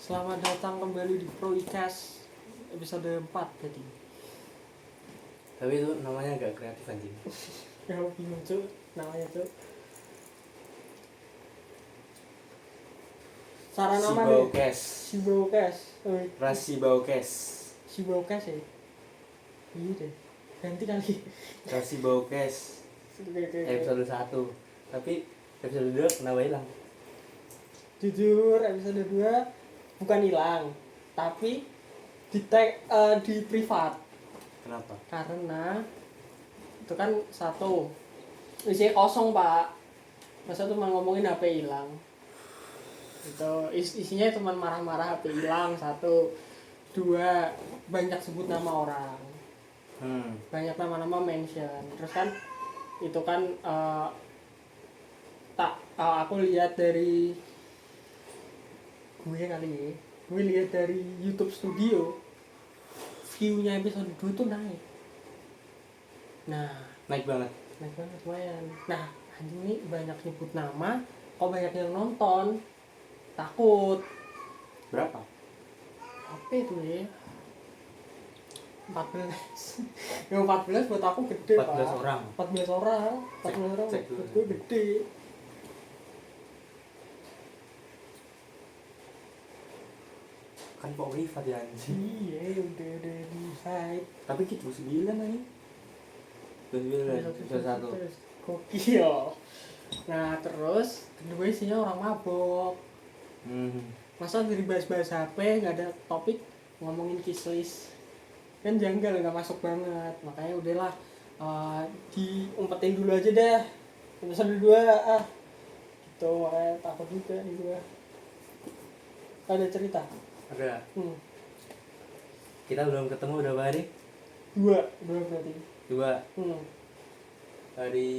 Selamat datang kembali di Proicast episode 4 jadi. Tapi itu namanya agak kreatif anjing. Ya bingung cuy namanya cuy. Saran nama nih. Sibaucast. Sibaucast. Rasibaucast. Sibaucast ya. Iya deh. Ganti kali. Rasibaucast. Oke. Episode 1. Tapi episode 2 kenapa hilang? Jujur episode 2 bukan hilang, tapi di tag di privat. Kenapa? Karena itu kan satu isinya kosong pak, masa cuma ngomongin HP hilang itu isinya cuma marah-marah HP hilang. Satu dua banyak sebut nama orang, banyak nama-nama mention. Terus kan itu kan aku lihat dari gue lihat dari YouTube Studio, view-nya episode 2 tuh naik. Naik banget. Naik banget lumayan. Nah, anjing ini banyak nyebut nama, kok banyak yang nonton. Takut. Berapa? Apa itu ya? 14. Yang 14 buat aku gede, 14 Pak. orang. 14 orang. 14 orang Cek dulu. buat gue gede. Kan kok privat ya anjing. Iya, udah di site. Tapi gitu 9 aja. 9 Gokil. Nah, terus kedua isinya orang mabok. Masa dari bahas-bahas HP nggak ada topik ngomongin kislis, kan janggal, nggak masuk banget. Makanya udahlah, diumpetin dulu aja deh episode 2 gitu. Makanya takut juga nih gue. Ada cerita? Ada. Kita belum ketemu berapa hari? Dua berarti. 2 hari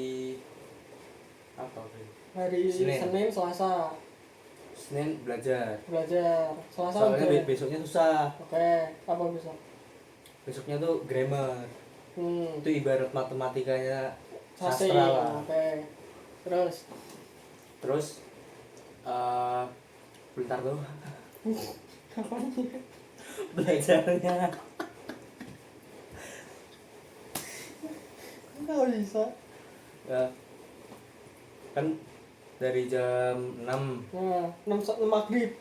apa? Hari Senin, Selasa Senin belajar. Selasa Soalnya udah. besoknya susah. Oke, apa besok? Besoknya tuh grammar. Itu ibarat matematikanya Sase. sastra lah. Oke. Terus Bentar tuh kapan? belajarnya. Nggak bisa. Ya, kan dari jam 6. Nah, 6 maghrib.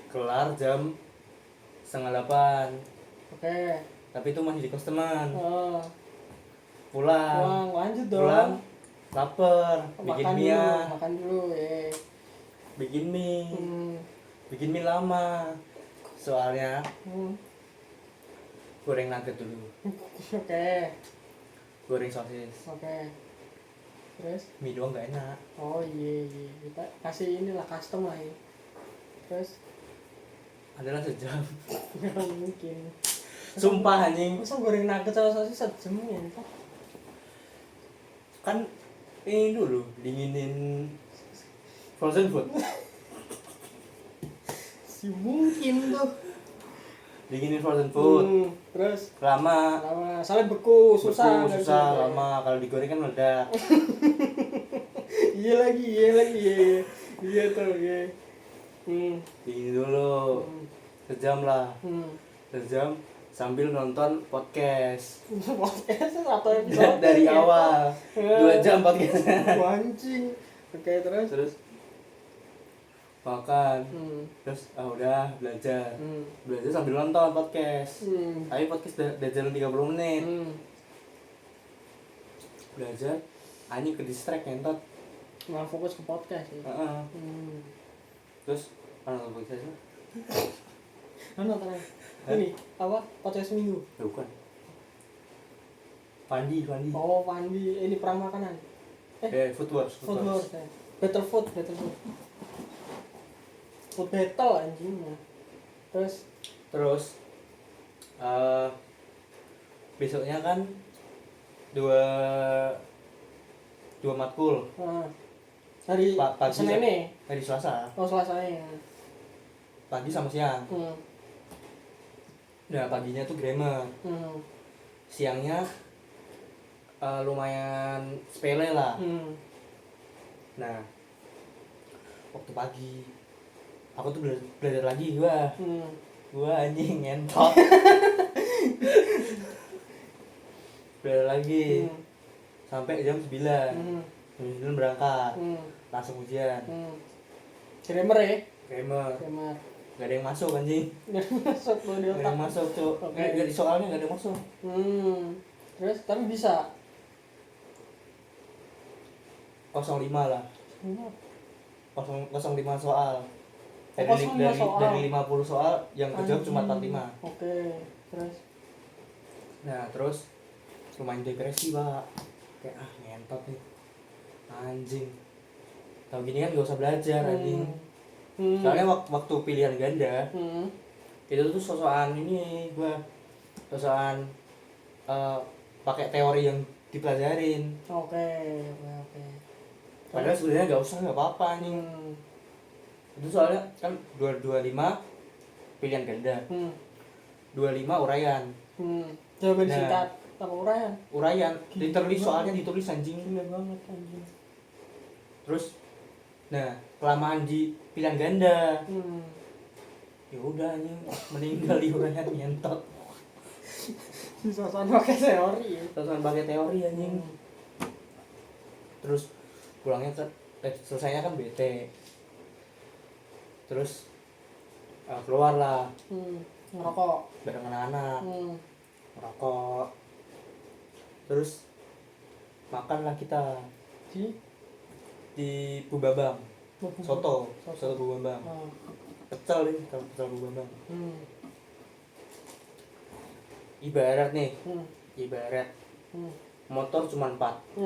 Kelar jam 7:30. Oke. Tapi itu masih di kos teman. Pulang, lanjut dong. Pulang lapar, bikin Makan dulu ya. bikin mie lama. Soalnya goreng nugget dulu. Oke. Goreng sosis. Oke. Terus? Mie doang gak enak. Oh iya. Kita kasih inilah custom lah ya. Terus? Adalah sejam. Nggak mungkin. Sumpah anjing. Masa goreng nugget sama sosis sejam ya? Kan ini dulu dinginin frozen food. Si mungkin tuh. Dinginin frozen food. Terus? Lama. Soalnya beku, susah. Lama. Kalau digoreng kan meledak. Iya lagi. Iya tuh, ya. Dingin dulu. Sejam lah. Sejam sambil nonton podcast. Podcast atau episode Dari awal. 2 jam podcastnya. Anjing. Oke, terus Makan. Terus udah belajar. Belajar sambil nonton podcast. Tapi podcast udah jalan 30 menit. Belajar anjing ke distract ngentot. malah fokus ke podcast ya. Terus nonton podcastnya. Nonton ini apa? Podcast minggu. Bukan. Pandi. Oh, Pandi. Ini perang makanan. Food Wars. Battle food battle anjingnya. Terus besoknya kan dua matkul. Hari Pagi Senin nih. hari Selasa. Oh, Selasanya. Pagi sama siang. Nah, paginya tuh grammar. Siangnya lumayan sepele lah. Nah, waktu pagi aku tuh belajar lagi gua Hmm. anjing ngentot. Belajar lagi sampai jam 9. Jam 9 berangkat. Langsung ujian. Grammar ya? Grammar. Grammar. Gak ada yang masuk anjing. Gak masuk lo di Gak ada otak. yang masuk, Cuk. Oke. Gak di soalnya gak ada yang masuk. Terus tapi bisa 05 lah. 05 soal. Dari, 05 soal. dari 50 soal yang kejawab cuma 45. Oke. Terus Nah, terus lumayan depresi, Pak. Kayak ngentot nih. Anjing. Tahu gini kan gak usah belajar anjing. Soalnya waktu pilihan ganda itu tuh sosokan ini gua sosokan pakai teori yang dipelajarin. Oke. Padahal sebenarnya nggak usah, nggak apa-apa nih. Itu soalnya kan 225 pilihan ganda. 25 uraian. Jawaban Nah. singkat apa uraian? Uraian, literally soalnya ditulis anjing. Gila banget anjing. Terus nah, kelamaan di pilihan ganda. Ya udah anjing, meninggal di uraian nyentot. Suasana pakai teori ya. Sosokan pakai teori anjing. Terus pulangnya kan selesainya kan bete. Terus keluar lah Ngerokok. bareng anak-anak. Ngerokok. Terus makanlah kita di Bu Bambang. Soto Bu Bambang. Pecel nih, pecel Bu Bambang. Ibarat nih, ibarat motor cuma 4.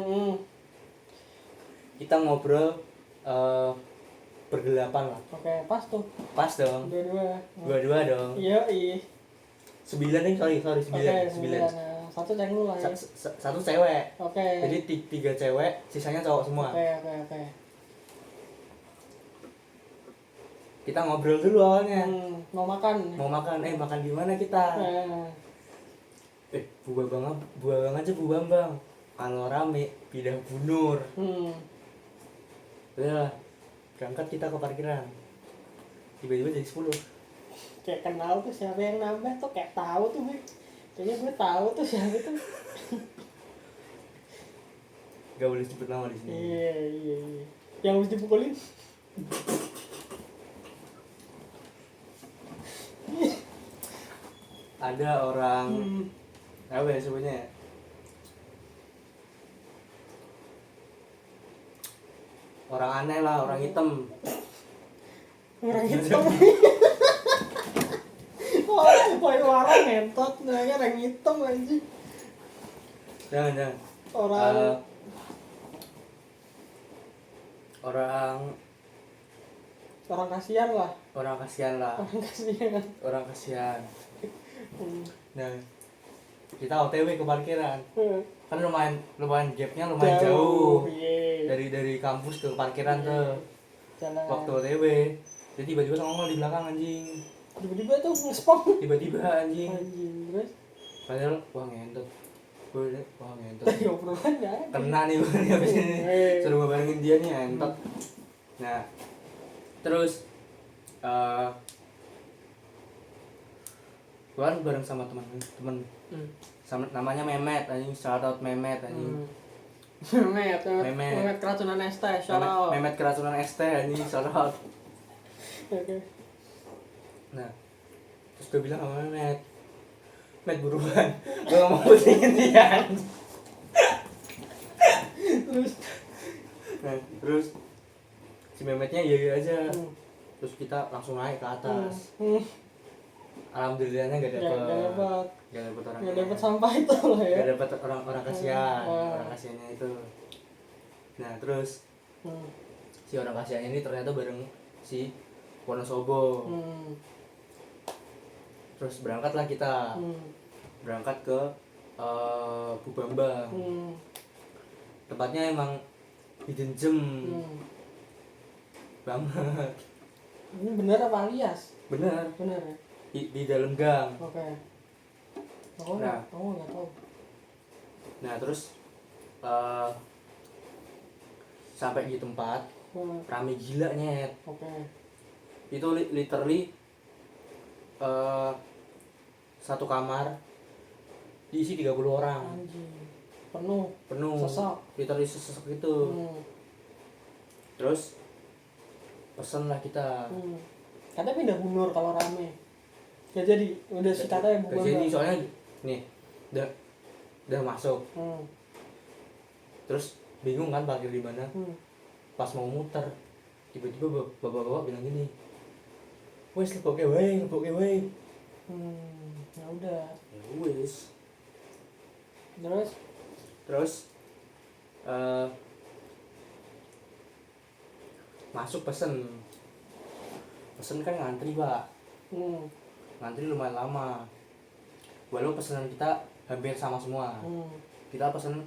Kita ngobrol bergelapan lah. Oke, pas tuh. Pas dong. Dua dong. Iya, iya. 9 nih, sorry 9. Oke, 9. Satu ceng lu lah ya. Satu cewek. Oke. Jadi 3 cewek, sisanya cowok semua. Oke. Kita ngobrol dulu awalnya. Mau makan. Makan di mana kita? Bu Bambang aja Bu Bambang. Kalau rame pindah Bu Nur. Udah berangkat kita ke parkiran. Tiba-tiba jadi 10. Kayak kenal tuh siapa yang nambah tuh, kayak tahu tuh gue. Kayaknya gue tahu tuh siapa tuh. Gak boleh sebut nama di sini. Iya. Yang harus dipukulin. Ada orang apa ya sebutnya ya? Orang aneh lah, orang hitam. Orang hitam. Woi warang ngentot, namanya orang hitam anjing. Jangan. Orang kasihan lah. Orang kasihan. Nah, kita OTW ke parkiran. Kan lumayan gapnya lumayan jauh. Dari kampus ke parkiran tuh. Jalan. Waktu OTW. Jadi tiba-tiba ngomong di belakang anjing. Tiba-tiba tuh ngespong. Tiba-tiba anjing. Terus Padahal ngentot. Ngentot. tadi obrolan ya. Kena nih gue nih abis ini. Suruh gue barengin dia nih ngentot. Nah, terus gue kan bareng sama temen sama namanya Mehmet anjing, shout out Mehmet anjing. Mehmet keracunan es teh, shout out. Mehmet keracunan es teh anjing, shout out. Oke. Nah, terus gue bilang sama Mehmet buruan, gue gak mau pusingin dia. Terus si Mehmetnya iya aja. Terus kita langsung naik ke atas. Alhamdulillahnya gak dapet orang. Gak dapet sampah itu lah ya. Gak dapet orang kasihan. Orang kasihannya itu. Nah terus si orang kasihannya ini ternyata bareng si Wonosobo. Terus berangkatlah kita. Berangkat ke Bu Bambang. Tempatnya emang hidden gem banget. Ini bener apa alias? Bener ya? di dalam gang. Oke. Aku nggak tahu. Nah terus sampai di tempat rame gila nyet. Oke. Itu literally satu kamar diisi 30 orang. Anjing. Penuh. Sesek. Literally sesek gitu. Terus pesen lah kita. Katanya pindah bunur kalau rame. Ya jadi udah si katanya bunur. Jadi soalnya nih udah masuk. Terus bingung kan parkir di mana. Pas mau muter tiba-tiba bapak-bapak bilang gini, wes leboke wae. Ya udah. Ya wes. Terus masuk pesen kan ngantri pak. Ngantri lumayan lama walau pesanan kita hampir sama semua. Kita pesen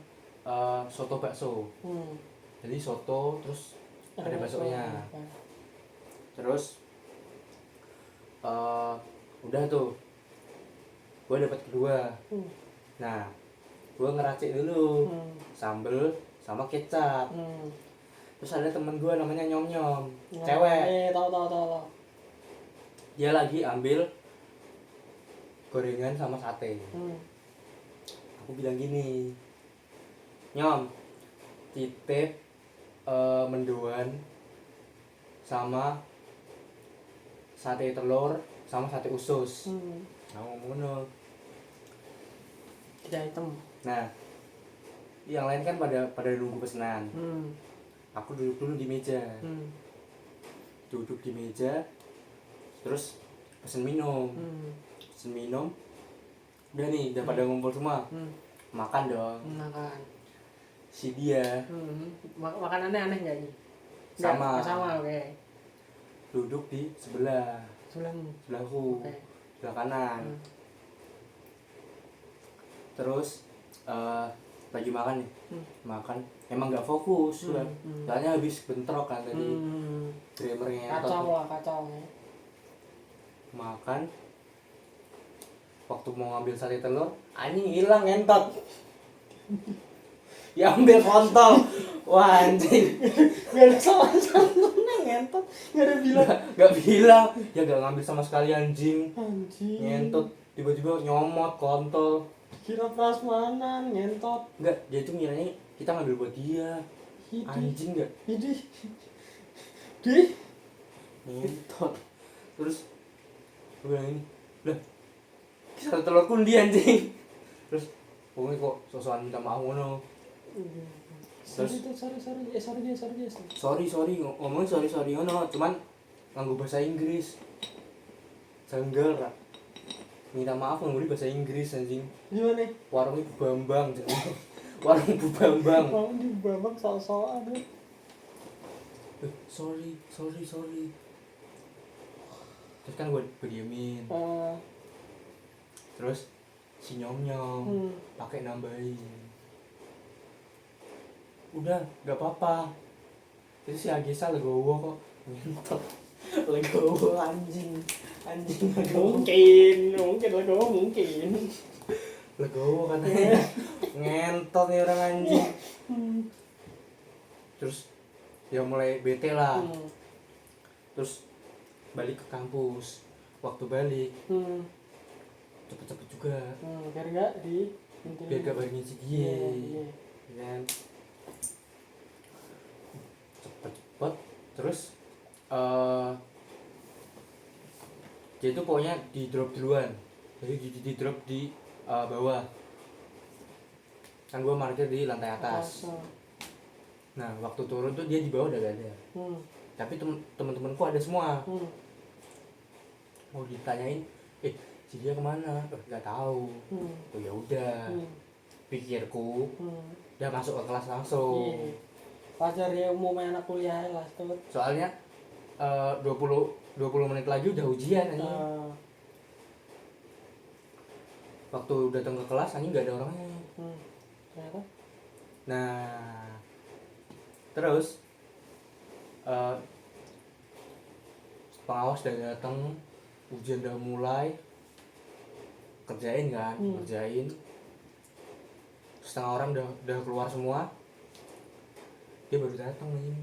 soto bakso. Jadi soto terus ada baksonya. Terus udah tuh gue dapat kedua. Nah gue ngeracik dulu sambel sama kecap. Terus ada temen gue namanya Nyom, cewek. Tahu. Dia lagi ambil gorengan sama sate. Aku bilang gini, Nyom, titip mendoan sama sate telur sama sate usus. Nah ngomong ngono. Tidak hitam. Nah, yang lain kan pada nunggu pesanan. Aku duduk dulu di meja. Duduk di meja, terus pesen minum. Udah nih, udah pada ngumpul semua. Makan dong. Makan. Si dia. Makanannya aneh nggak nih? Sama. Oke. Duduk di sebelahku. Okay. Sebelah kanan. Terus lagi makan nih. Makan emang nggak fokus kan. Soalnya habis bentrok kan tadi. Dreamernya kacau. Makan. Waktu mau ngambil sate telur, anjing hilang ngentot. Ya ambil kontol. Wah anjing. Gak ada sama-sama ngentot. Gak bilang. Ya gak ngambil sama sekali anjing. Ngentot. Tiba-tiba nyomot kontol. Kira prasmanan ngentot. Enggak, dia tuh ngiranya kita ngambil buat dia. Anjing gak? Di ngentot. Terus gue bilang ini, lah sate telur kundi anjing. Terus pokoknya kok sosokan minta maaf ngono. Sorry. Ngomongin sorry ngono, cuman nganggo bahasa Inggris. Janggal ra. Minta maaf ngomongin bahasa Inggris anjing. Gimana? Warung Ibu Bambang. Warung Ibu Bambang. Warung Ibu Bambang soal-soal aduh. Sorry. Terus kan gue diemin. Terus si Nyom pakai nambahin. Udah, gak apa-apa. Terus si Agesa legowo kok. Ngentot. Legowo anjing legowo. Mungkin legowo mungkin. Legowo katanya. Ngentot nih orang anjing. Terus ya mulai bete lah. Terus balik ke kampus. Waktu balik cepet-cepet juga. Biar gak barengin si dia. Kan cepet-cepet. Terus dia itu pokoknya di drop duluan. Jadi di drop di bawah. Kan gue parkir di lantai atas. Nah waktu turun tuh dia di bawah udah gak ada. Tapi temen-temenku ada semua. Mau ditanyain, si dia kemana? Gak tahu. Oh ya udah. Pikirku, udah masuk ke kelas langsung. Wajar ya umumnya anak kuliah lah tuh. Soalnya 20 menit lagi udah ujian anjing. Waktu datang ke kelas anjing nggak ada orangnya. Ternyata. Nah, terus pengawas udah datang, ujian udah mulai, kerjain kan, kerjain. Setengah orang udah keluar semua. Dia baru datang anjing.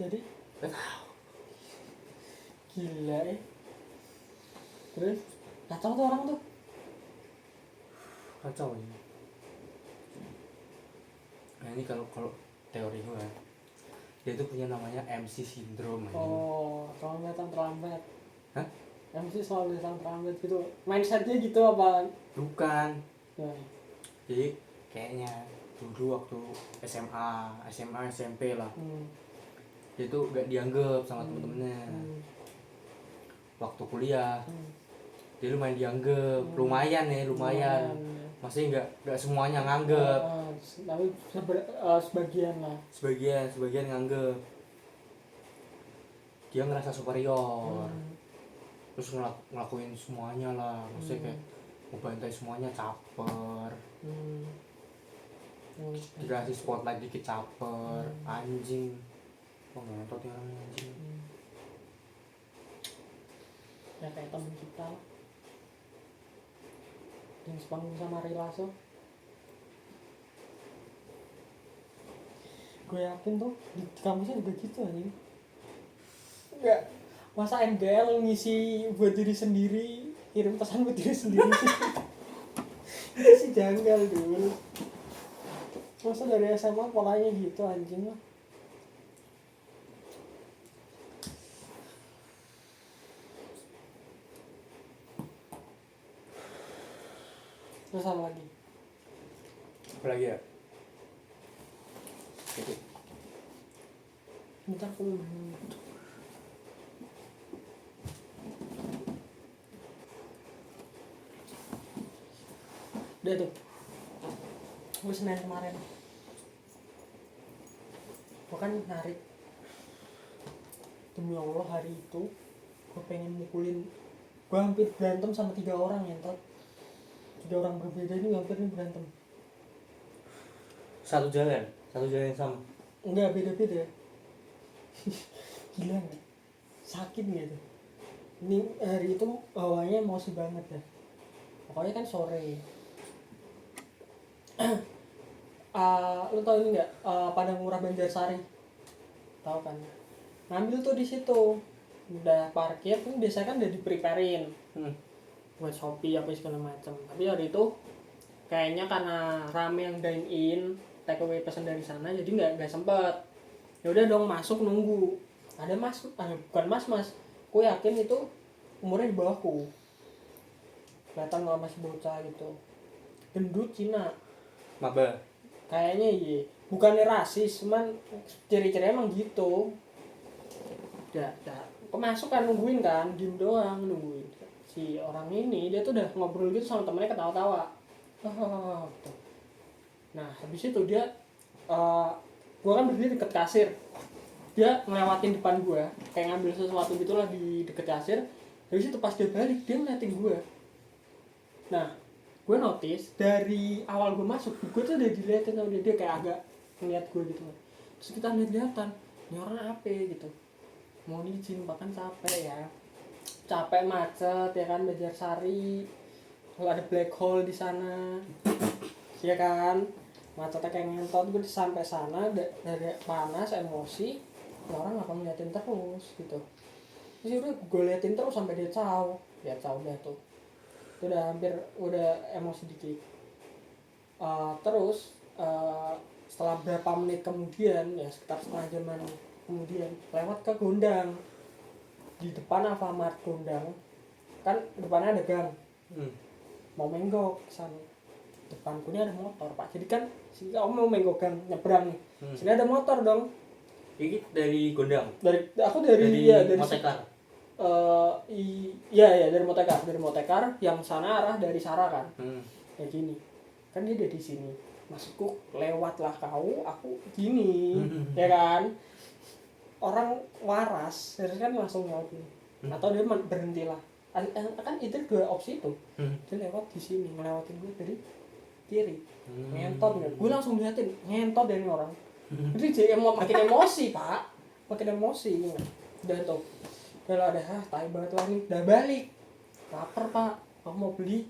Jadi Gak tahu. gila ya. Terus kacau tuh orang tuh. Kacau ini. Nah ini kalau teori gue, dia tuh punya namanya MC syndrome ini. Oh, selalu datang terlambat. Hah? MC selalu datang terlambat gitu. Mindsetnya gitu apa? Bukan. Ya. Jadi kayaknya dulu waktu SMA, SMP lah, dia tuh gak dianggap sama temen-temennya. Waktu kuliah, dia lumayan dianggap, lumayan. Maksudnya nggak semuanya nganggep. Tapi sebagian lah. Sebagian nganggep. Dia ngerasa superior. Terus ngelakuin semuanya lah. Maksudnya kayak ngebantai semuanya, caper. Dikasih spotlight dikit caper. Anjing. Kok ngentot ya orangnya anjing. Ya kayak temen kita yang sepanggung sama Rilaso. Gue yakin tuh di kampusnya juga gitu anjing. Enggak, masa MGL ngisi buat diri sendiri, kirim pesan buat diri sendiri sih. Itu sih janggal dulu. Masa dari SMA polanya gitu anjing lah. Terus apa lagi? Apa lagi ya? Gitu. Bentar aku udah tuh. Gue Senin kemarin. Gue kan narik. Demi Allah hari itu gue pengen mukulin. Gue hampir berantem sama 3 orang ya, 3 orang berbeda ini hampir nih berantem. Satu jalan yang sama. Enggak, beda-beda. Gila gak? Sakit gitu. Ini hari itu hawanya emosi banget ya. Pokoknya kan sore. Lu tau ini nggak? Padang Murah Banjarsari. Tahu kan? Ngambil tuh di situ. Udah parkir kan biasanya kan udah di-preparein. Buat Shopee apa segala macam. Tapi hari itu kayaknya karena rame yang dine in, take away pesan dari sana, jadi nggak sempet. Ya udah dong, masuk nunggu. Ada bukan mas, ku yakin itu umurnya di bawahku. Kelihatan nggak, masih bocah gitu. Gendut Cina. Maba. Kayaknya iya. Bukannya rasis, cuman ciri-cirinya emang gitu. Udah. Masuk kan nungguin kan, diem doang nungguin. Si orang ini dia tuh udah ngobrol gitu sama temennya, ketawa-tawa. Gitu. Nah habis itu dia gua kan berdiri deket kasir, dia ngelewatin depan gua kayak ngambil sesuatu gitulah di deket kasir. Habis itu pas dia balik dia ngeliatin gua. Nah gua notice dari awal gua masuk gua tuh udah diliatin sama dia kayak agak ngeliat gua gitu. Terus kita lihat-lihatan, ini orang apa gitu, mau izin bahkan capek macet ya kan, Banjarsari, kalau ada black hole di sana ya kan, macetnya kayak ngentot. Gue sampai sana dari panas emosi, orang ngapa ngeliatin terus gitu. Terus udah gue liatin terus sampai dia caw udah tuh. Itu udah emosi dikit. Terus setelah berapa menit kemudian, ya sekitar setengah jaman kemudian, lewat ke Gondang. Di depan Alfamart Gondang kan depannya ada gang. Mau menggok sana, depanku ini ada motor pak. Jadi kan si om mau menggok gang nyebrang nih. Sini ada motor dong. Ini dari Gondang. Dari Motekar. Iya dari Motekar yang sana arah dari Sara kan. Kayak gini. Kan dia dari sini. Masukku lewat lah aku gini. Ya kan? Orang waras, harus kan langsung ngelakuin. Atau dia berhenti lah. Kan itu 2 opsi itu. Dia lewat di sini, ngelewatin gue dari kiri. Ngentot kan. Gue langsung liatin, ngentot dari orang. Jadi jadi makin emosi, Pak. Makin emosi. Udah tuh. Udah ada tai banget lah nih. Udah balik. Lapar, Pak. Aku mau beli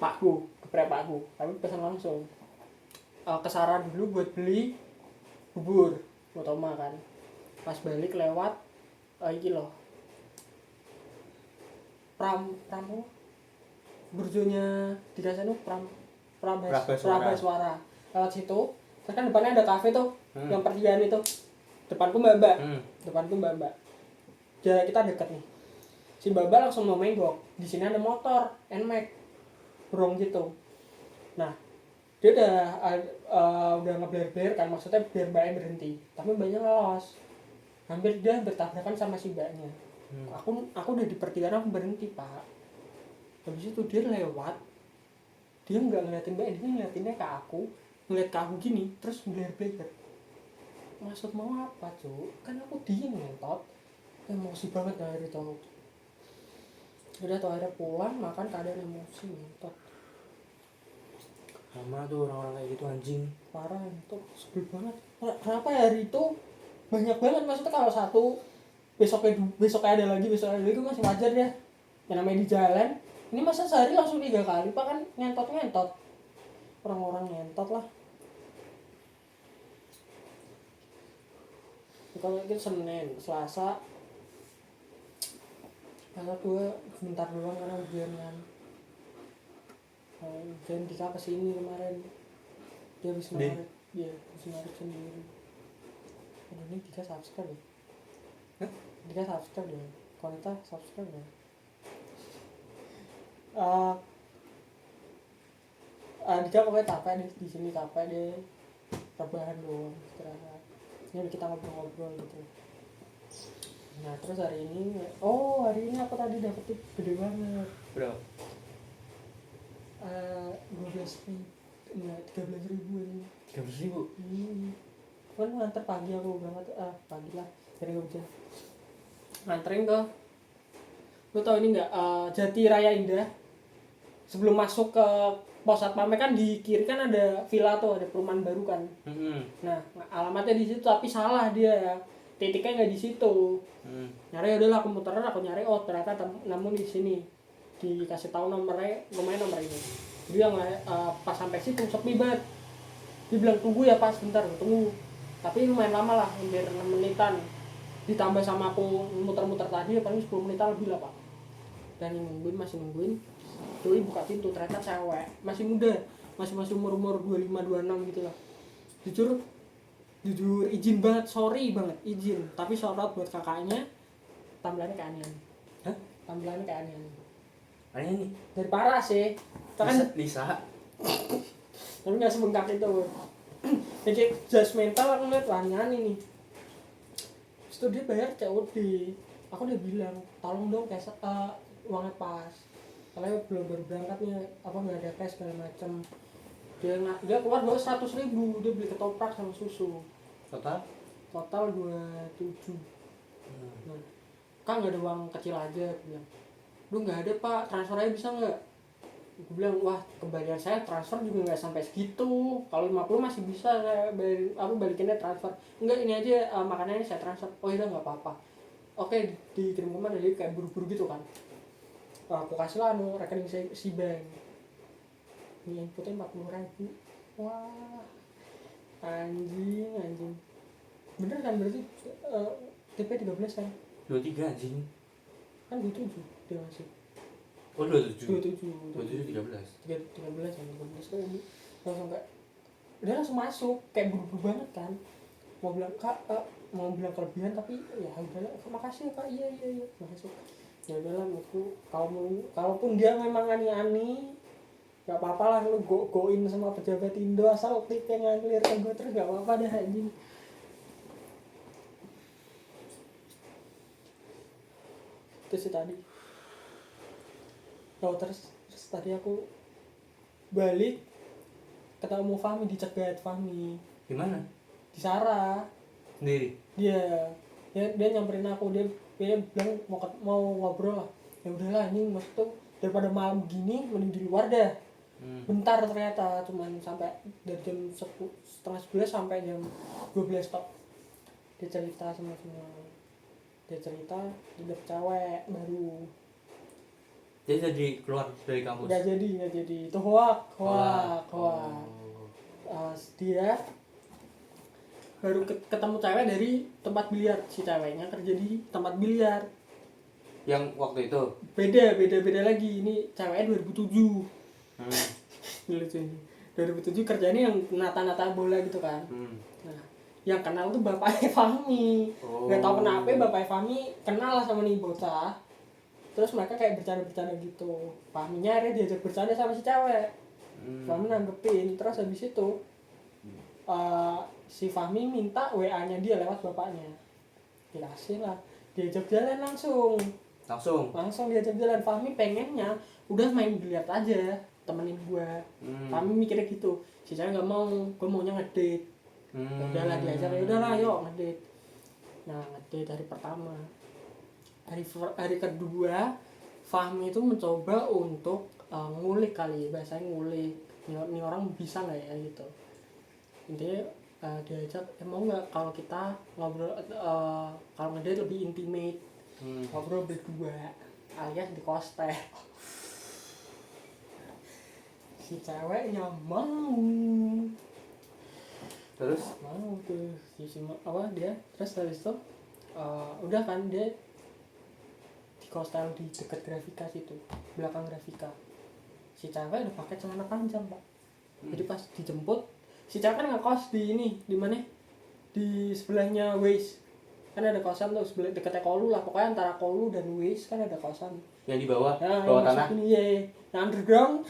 pakku, geprek pakku. Tapi pesan langsung. Ke Sara dulu buat beli bubur. utama kan. Pas balik lewat iki loh pram burjonya di sana tuh Prabeswara lewat situ. Terus kan depannya ada kafe tuh yang pertigaan itu, depanku mbak jarak kita deket nih. Si mbak langsung mau menggok, di sini ada motor NMAX brong gitu. Nah dia udah ngebler-bler kan, maksudnya biar mbaknya berhenti, tapi mbaknya ngelos, hampir bertabrakan sama si mbaknya. Aku udah di pertigaan, aku berhenti pak. Habis itu dia lewat, dia nggak ngeliatin mbaknya, dia ngeliatinnya ke aku, ngeliat ke aku gini, terus ngebler-bler. Maksud mau apa cuy? Kan aku diem ngentot, emosi banget dari itu. Udah tuh akhirnya pulang makan keadaan emosi ngentot. Sama tuh orang-orang kayak gitu anjing. Parah itu, sebel banget. Kenapa hari itu banyak banget, maksudnya kalau satu besoknya ada lagi itu masih wajar ya. Yang namanya di jalan. Ini masa sehari langsung 3 kali pak, kan ngentot. Orang-orang ngentot lah. Kalau itu Senin, Selasa gue bentar doang karena ujian kan. Ujian Dika kesini kemarin, dia habis narik sendiri. Ini Dika subscribe ya? Dika subscribe ya? Kalau kita subscribe ya? Dika pokoknya capek deh, di sini capek deh, rebahan doang, istirahat. Ini kita ngobrol-ngobrol gitu. Nah terus hari ini aku tadi dapet tip gede banget. Berapa? 13.000 ini. 13.000? Kan nganter pagi aku berangkat, pagi lah dari hujan. Nganterin ke, lu tau ini nggak, Jati Raya Indah. Sebelum masuk ke pos satpam kan di kiri kan ada villa tuh, ada perumahan baru kan. Nah alamatnya di situ tapi salah dia ya. Titiknya nggak di situ. Nyari udahlah aku muterin, aku nyari ternyata namun di sini dikasih tahu nomornya, lumayan nomor ini. Dia pas sampai situ sepi banget. Dia bilang tunggu ya pas bentar, tunggu. Tapi lumayan lama lah, hampir 6 menitan. Ditambah sama aku muter-muter tadi paling 10 menitan lebih lah pak. Dan masih nungguin. Doi buka pintu, ternyata cewek, masih muda, masih umur 25-26 gitu lah. Jujur izin banget, sorry banget izin, tapi shout-out buat kakaknya. Tampilannya kayak aneh. Tampilannya kayak aneh. Aneh nih. Dari parah sih. Lisa. Tapi nggak sebengkak itu. Jadi just mental aku ngeliat aneh nih. Terus dia bayar COD. Aku udah bilang, tolong dong kayak uangnya pas. Kalau belum baru berangkatnya, nggak ada cash segala macam. Dia keluar 100.000, dia beli ketoprak sama susu. Total 27. Nah, kan nggak ada uang kecil aja, bilang. Duh nggak ada pak, transfer aja bisa nggak? Gue bilang wah kembalian saya transfer juga nggak sampai segitu. Kalau 50 masih bisa saya balikinnya transfer. Enggak ini aja makanannya saya transfer. Oh iya nggak apa-apa. Oke dikirim ke mana, jadi kayak buru-buru gitu kan. Aku kasih lah rekening si bank. Ini inputnya 40.000. Wah anjing bener kan, berarti TP 13 kan? 23 anjing. Kan 27 dia masih. Oh 27 13 13 kan, 13 kan langsung kayak dia langsung masuk kayak buru-buru banget kan. Mau bilang bilang kelebihan tapi ya udahlah, makasih ya kak, iya masuk. Ya udahlah aku, kalaupun dia memang ani-ani nggak apa-apa lah, lu goin sama pejabat Indo asal tipnya ngalir ke gue terus nggak apa-apa dah anjing. Itu sih tadi. Terus tadi aku balik ketemu Fahmi, dicegat Fahmi. Di mana? Di Sarah. Sendiri. Dia nyamperin aku, dia bilang mau ngobrol lah. Ya udahlah anjing, maksud tuh daripada malam gini mending di luar dah. Bentar ternyata cuman sampai dari jam 10:30 sampai jam 12 stop. Dia cerita semua. Dia cerita dia dapet cewek baru. Dia jadi keluar dari kampus. Nggak jadi itu hoak. Dia ketemu cewek dari tempat biliar, si ceweknya kerja di tempat biliar. Yang waktu itu. Beda lagi, ini ceweknya 2007. Hmm. 2007 kerjanya yang nata-nata bola gitu kan. Nah, yang kenal tuh bapaknya Fahmi. Nggak tahu kenapa bapaknya Fahmi kenal lah sama nih bocah. Terus mereka kayak bercanda-bercanda gitu. Fahminya akhirnya diajak bercanda sama si cewek. Fahmi nanggepin. Terus habis itu si Fahmi minta WA-nya dia lewat bapaknya. Dikasih lah. Diajak jalan langsung diajak jalan. Fahmi pengennya udah main biliar aja, temenin gue. Fahmi mikirnya gitu. Si cewek nggak mau, gue maunya ngedate. Udahlah diajak, ya udahlah yuk ngedate. Nah ngedate hari pertama, hari kedua Fahmi itu mencoba untuk ngulik kali, bahasanya ngulik ini orang bisa nggak ya gitu. Intinya diajak, mau nggak kalau kita ngobrol, kalau ngedate lebih intimate, ngobrol berdua alias di kostel. Si ceweknya mau tuh dia terus habis itu udah kan dia di kostel di dekat Grafika situ, belakang Grafika. Si cewek udah pakai celana panjang pak. Jadi pas dijemput si cewek kan ngekos di mana di sebelahnya Waze kan, ada kosan tuh sebelah dekatnya Kolu lah, pokoknya antara Kolu dan Waze kan ada kosan yang di bawah tanah ini ya, yang underground.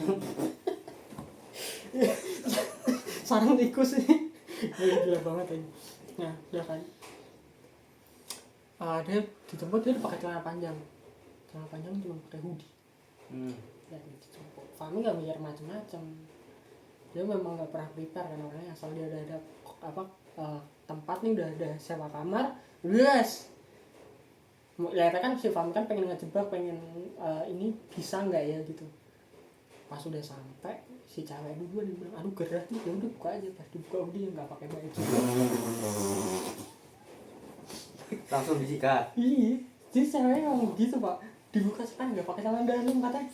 Sarang tikus sih. Gila banget ini. Nah udah kan dia dijemput, dia pakai celana panjang cuma pakai hoodie. Dan dijemput Fahmi gak mikir macam-macam, dia memang gak pernah prepare kan orangnya, asal dia ada tempat nih, udah ada sewa kamar, yes. Ya kan si Fahmi kan pengen ngejebak, pengen ini bisa nggak ya gitu. Pas udah sampai si cewek dulu dia bilang aduh gerah nih, ya udah buka aja. Pas dibuka dia nggak pakai baju, langsung disikat. iya jadi ceweknya ngomong gitu pak, dibuka kan nggak pakai celana dalam katanya.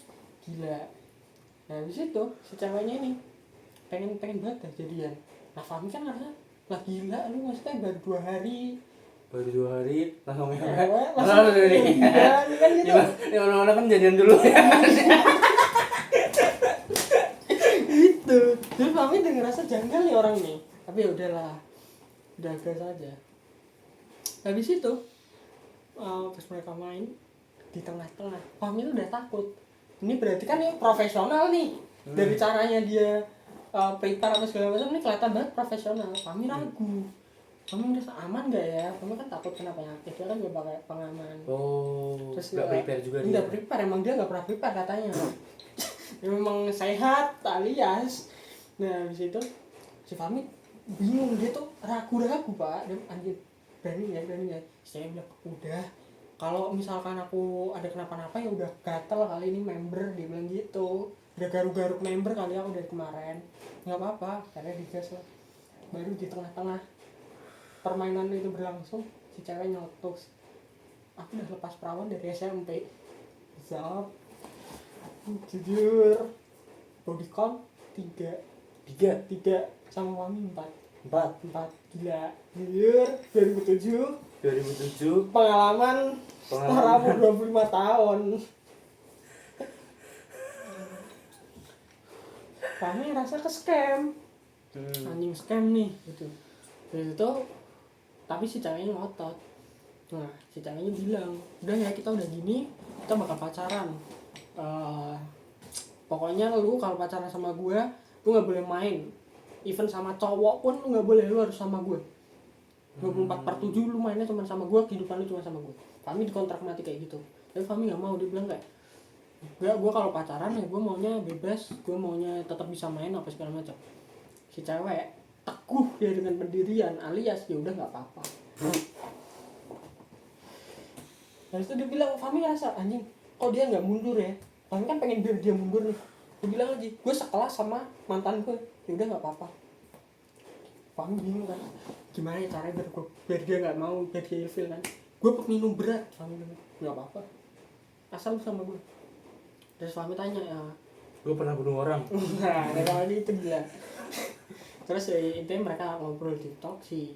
Gila. Nah habis itu si ceweknya ini pengen banget jadian. Nah Fahmi kan ngerasa lah gila lu, maksudnya baru 2 hari langsung langsung kan gitu. Ya mana kan jadian dulu ya. Gitu. Jadi Fahmi udah ngerasa janggal nih orang nih, tapi ya udahlah, udah gas aja. Habis itu pas mereka main di tengah-tengah, Fahmi tuh udah takut. Ini berarti kan ini profesional nih. Dari caranya dia prepare apa segala macam, ini kelihatan banget profesional. Fahmi ragu. Fahmi merasa aman gak ya? Fahmi kan takut kena penyakit, dia kan gak pakai pengaman. Terus gak prepare juga dia. Gak prepare, emang dia gak pernah prepare katanya. Memang sehat alias. Nah habis itu si Fahmi bingung, dia tuh ragu-ragu pak. Dia anjir berani ya. Saya bilang udah, kalau misalkan aku ada kenapa-napa ya udah gatel kali ini member, dia bilang gitu. Udah garuk-garuk member kali aku dari kemarin. Nggak apa-apa, karena digas lah. Baru di tengah-tengah permainan itu berlangsung, si cewek nyotos, aku udah lepas perawan dari SMP. Zap, jujur, body count 3 sama Fahmi 4. Gila, jujur 2007 pengalaman setelah umur 25 tahun. Kami rasa ke scam, anjing scam nih gitu. Dari itu tapi si ceweknya ngotot. Nah si ceweknya bilang udah ya kita udah gini, kita bakal pacaran. Pokoknya lu kalau pacaran sama gue nggak boleh main, even sama cowok pun lu nggak boleh, lu harus sama gue. 24/7 lu mainnya cuma sama gue, kehidupan lu cuma sama gue. Fahmi dikontrak mati kayak gitu. Tapi Fahmi nggak mau, dia bilang kayak enggak, gue kalau pacaran ya gue maunya bebas, gue maunya tetap bisa main apa segala macam. Si cewek teguh dia dengan pendirian, alias ya udah nggak apa-apa. Habis itu dia bilang, Fahmi ngerasa anjing kok dia nggak mundur ya. Fahmi kan pengen biar dia mundur nih. Dia bilang aja gue sekelas sama mantan gue, ya udah nggak apa-apa. Fahmi bingung kan, gimana ya caranya biar dia nggak mau, biar dia ilfil kan. Gue minum berat, Fahmi bilang nggak apa-apa, asal lu sama gue. Terus Fahmi tanya ya, gue pernah bunuh orang. nah kali itu gila. Terus intinya mereka ngobrol di talk, si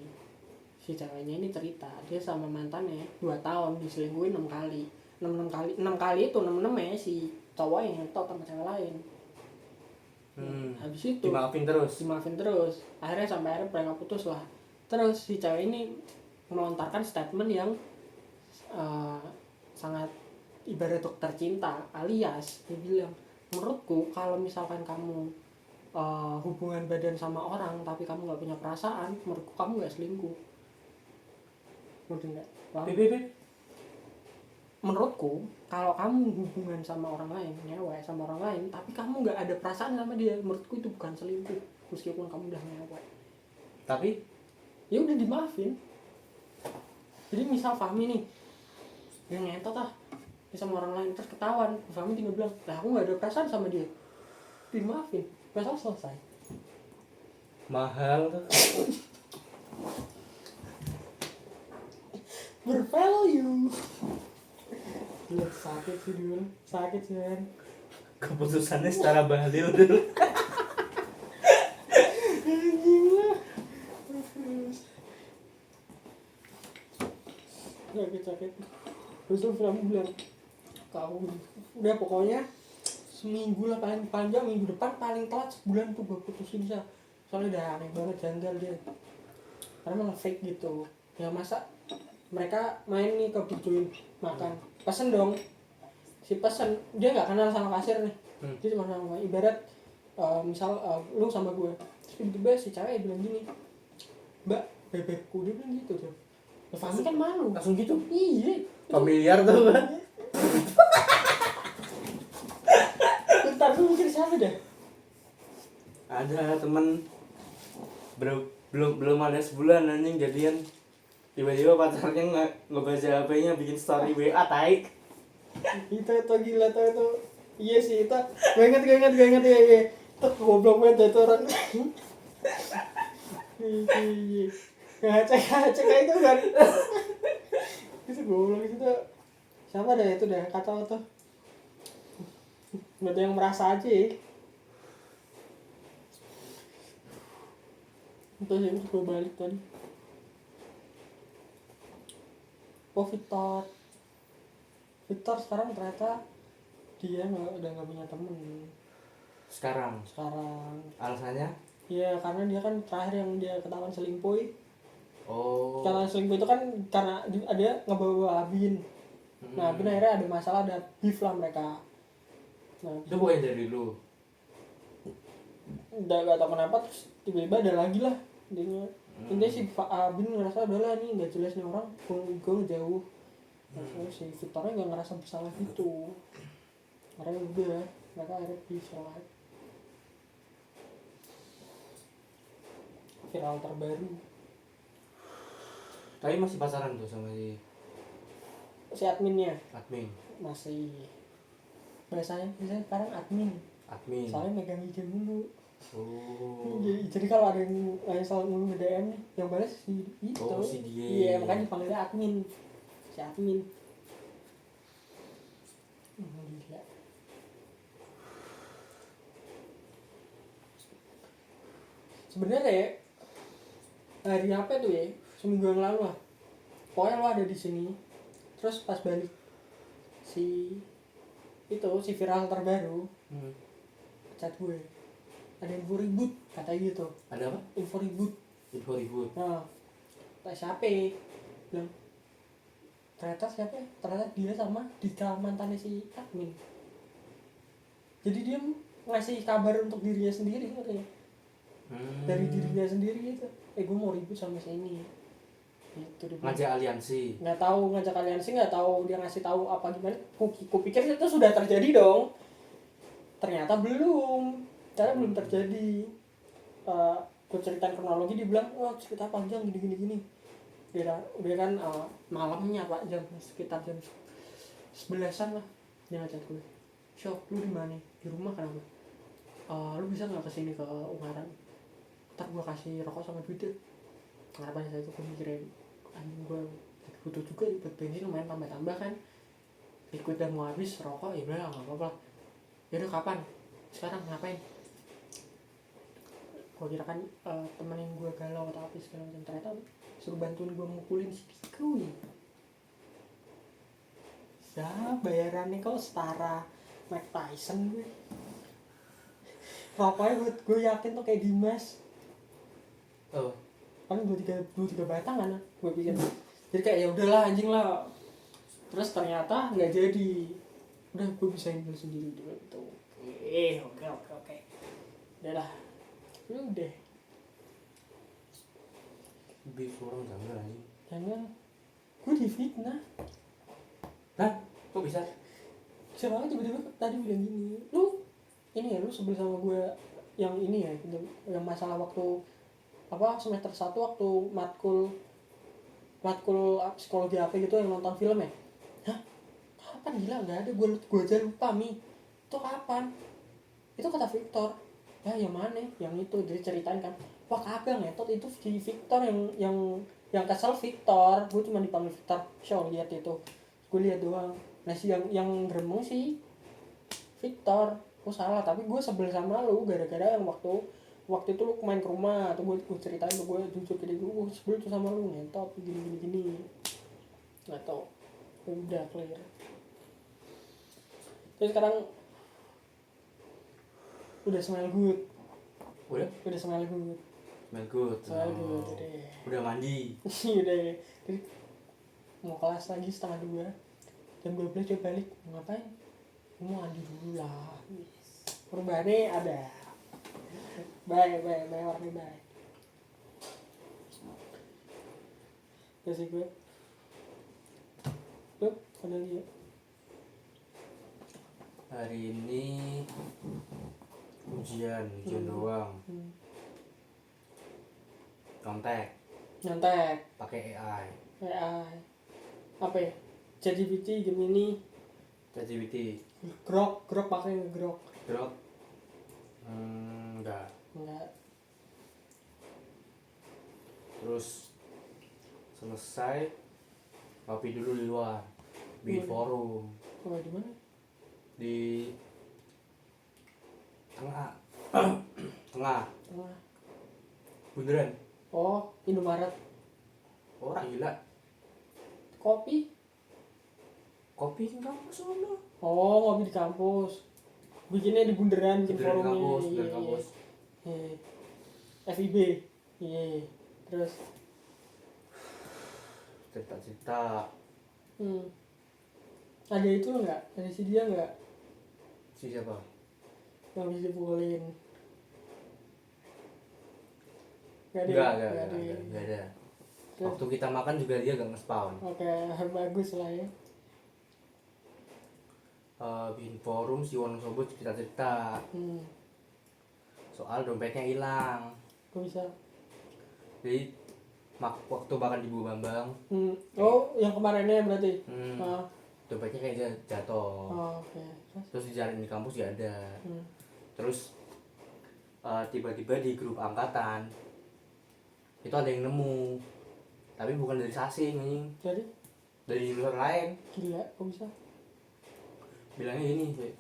si ceweknya ini cerita dia sama mantannya 2 tahun diselingkuhin 6 kali 6 kali itu 6 ya si cowok yang ngetot sama cewek lain. Habis itu dimaafin terus akhirnya sampai akhirnya mereka putus lah. Terus si cewek ini melontarkan statement yang sangat ibarat dokter cinta, alias dia bilang menurutku kalau misalkan kamu hubungan badan sama orang tapi kamu nggak punya perasaan, menurutku kamu nggak selingkuh. Ngerti nggak? Menurutku kalau kamu hubungan sama orang lain, nyewa sama orang lain tapi kamu nggak ada perasaan sama dia, menurutku itu bukan selingkuh meskipun kamu udah nyewa. Tapi Ya udah dimaafin. Jadi misal Fahmi nih dia ngentot dia sama orang lain terus ketahuan, Fahmi tinggal bilang lah aku nggak ada perasaan sama dia, dimaafin, masalah selesai. mahal tuh. Bervalue. Lihat sakit sih dulu, sakit sih kan. Keputusannya secara bahlil dulu. Anjing lah. Sakit. Terus tuh Fahmi bilang kamu udah pokoknya seminggu lah paling panjang, minggu depan paling telat sebulan tuh gue putusin saya. Soalnya udah aneh banget, janggal dia karena malah fake gitu ya. Masa mereka main nih ke Burjoin makan, pesen dong, si pesen dia nggak kenal sama kasir nih, dia cuma sama ibarat misal lu sama gue terus tiba-tiba si cewek bilang gini, mbak bebekku, dia bilang gitu tuh. Ya Fahmi kan malu Langsung gitu. iya Familiar tuh kan. bentar lu mikir siapa dah. Ada temen belum ada sebulan anjing jadian, tiba-tiba pacarnya ngebaca HP-nya bikin story WA taik. Itu gila tuh itu. Iya sih itu. Gue inget ya. Itu goblok banget itu orang. Iya. Ngacak itu kan. Itu goblok itu tuh. Siapa dah itu dah kacau tuh. Nggak ada yang merasa aja ya. Itu sih gue balik tadi. Oh Victor sekarang ternyata dia udah nggak punya temen Sekarang alasannya ya karena dia kan terakhir yang dia ketahuan selingkuh. oh Karena selingkuh itu kan karena dia ngebawa Abin. Nah Abin akhirnya ada masalah, ada beef lah mereka. Nah itu bukan dari lu. udah gak tau kenapa terus tiba-tiba ada lagi lah dia. Intinya si Abin ngerasa udahlah nih nggak jelas nih orang, gue ngejauh. Terus si Victornya nggak ngerasa bersalah gitu, karena udah mereka akhirnya bisa lah. Viral terbaru Tapi masih pacaran tuh sama si adminnya admin. masih biasanya sekarang admin soalnya megang IG dulu. Oh Jadi kalau ada yang selalu ngomong DM yang balas si itu. Oh, si dia. Iya makanya dipanggilnya admin, si admin. Gila. Sebenarnya ya hari apa tuh ya, seminggu yang lalu lah, pokoknya lo ada di sini terus pas balik si viral terbaru chat gue ada info ribut katanya gitu. Ada apa? Info ribut. Nah siapa bilang ternyata dia sama Dika mantannya si admin. Jadi dia ngasih kabar untuk dirinya sendiri katanya. Dari dirinya sendiri gitu. Gue mau ribut sama si ini. Itu dia ngajak aliansi. Nggak tahu ngajak aliansi, nggak tahu dia ngasih tahu apa gimana. Kupikir itu sudah terjadi dong. Ternyata belum. Belum terjadi. Gue ceritain kronologi, dia bilang wah cerita panjang gini. Udah kan malamnya pak, sekitar jam 11-an lah dia ngajak gue. Syok, lu di mana? Di rumah kan aku. Lu bisa nggak kesini ke Ungaran? Ntar gue kasih rokok sama duit deh. Harapannya saya tuh gue mikirin anjing gue butuh juga buat bensin, lumayan tambah kan. Ikut dan mau habis rokok ya udah nggak apa-apa. Yaudah kapan? Sekarang ngapain? Gue kira kan temenin gue galau atau apa segala macam, ternyata suruh bantuin gue mukulin si Kuy. Ya bayarannya kok setara Mike Tyson gue. Rokoknya gue yakin tuh kayak Dimas. Oh, Kan dua tiga batang kan gue pikir. Jadi kayak ya udahlah anjing lah. Terus ternyata nggak jadi. Udah gue bisa ambil sendiri dulu itu. Oke. Udah lah. Udah. bis orang janggal anjing. Jangan. Gue difitnah. Hah? Kok bisa? Siapa aja tiba-tiba tadi bilang gini. Lu ini ya lu sebel sama gue yang ini ya yang masalah waktu apa semester 1 waktu matkul psikologi apa gitu yang nonton film ya. Hah? Kapan gila nggak ada gue aja lupa Mi. Itu kapan? Itu kata Victor. Ya yang mana? Yang itu jadi ceritain kan. Wah kagak ngetot itu si Victor yang kesel Victor. Gue cuma dipanggil Victor. Show lihat itu. Gue lihat doang. Nah si yang gremeng sih Victor. Gue salah tapi gue sebel sama lu gara-gara yang waktu itu lu main ke rumah atau gue ceritain ke gue jujur ke dia gue sebel tuh sama lu ngentot gini nggak tau udah clear. Terus sekarang udah smell good Udah smell good smell good. deh. Udah mandi. Udah jadi mau kelas lagi 1:30 jam 12 dia balik mau ngapain mau mandi dulu lah. Perubahannya ada baik warnanya baik. Ya sih gue lu ada lihat Hari ini ujian doang. Contek nyontek pakai AI. apa ya ChatGPT Gemini ChatGPT. Grok pakai Grok Enggak. Terus selesai ngopi dulu di luar, bikin forum di mana di tengah tengah beneran. oh Indomaret Orang gila kopi kopi di kampus sana. oh ngopi di kampus bikinnya di bundaran bikin Beneran forumnya kampus, beneran kampus. FIB iya terus Cerita-cerita ada itu enggak ada si dia enggak si siapa? yang bisa dipukulin nggak ada. Waktu kita makan juga dia gak nge-spawn. Oke, bagus lah ya. Bikin forum si Wonosobo cerita-cerita soal dompetnya hilang. Kok bisa? Jadi waktu makan di Bu Bambang. Oh, yang kemarinnya berarti? Dompetnya kayak jatuh. Oh, oke. Terus dicariin di kampus gak ada. Terus tiba-tiba di grup angkatan itu ada yang nemu, tapi bukan dari Sasing anjing. Dari jurusan lain. Gila, kok bisa? Bilangnya gini,